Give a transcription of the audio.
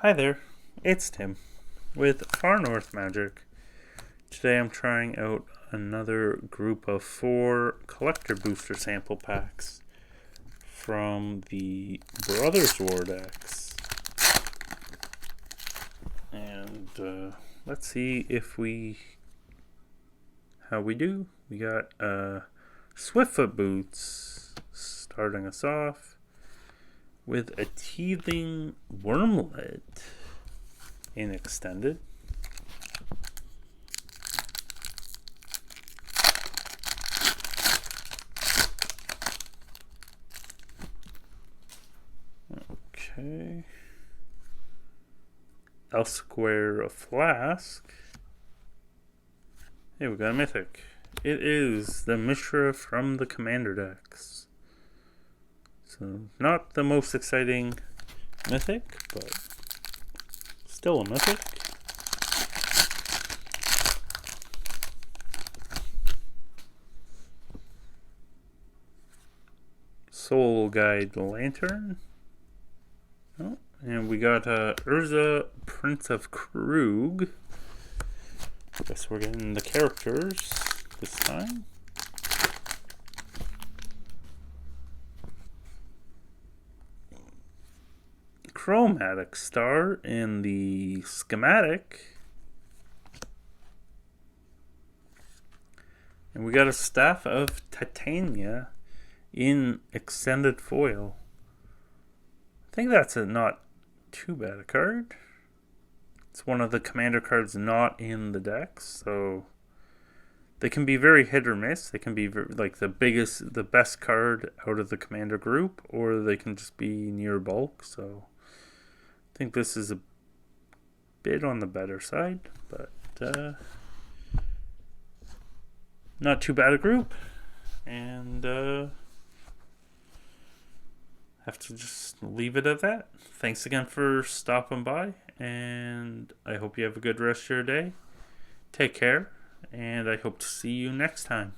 Hi there, it's Tim with Far North Magic. Today I'm trying out another group of 4 collector booster sample packs from the Brothers War decks. And let's see how we do. We got Swiftfoot Boots starting us off with a Teething Wormlet in Extended. Okay. Elsewhere Flask. Hey, we got a Mythic. It is the Mishra from the Commander decks. So, not the most exciting Mythic, but still a Mythic. Soul Guide Lantern. Oh, and we got Urza, Prince of Krug. I guess we're getting the characters this time. Chromatic Star in the schematic. And we got a Staff of Titania in extended foil. I think that's not too bad a card. It's one of the commander cards not in the decks, so they can be very hit or miss. They can be like the best card out of the commander group, or they can just be near bulk. So I think this is a bit on the better side, but not too bad a group. And have to just leave it at that. Thanks again for stopping by, and I hope you have a good rest of your day. Take care, and I hope to see you next time.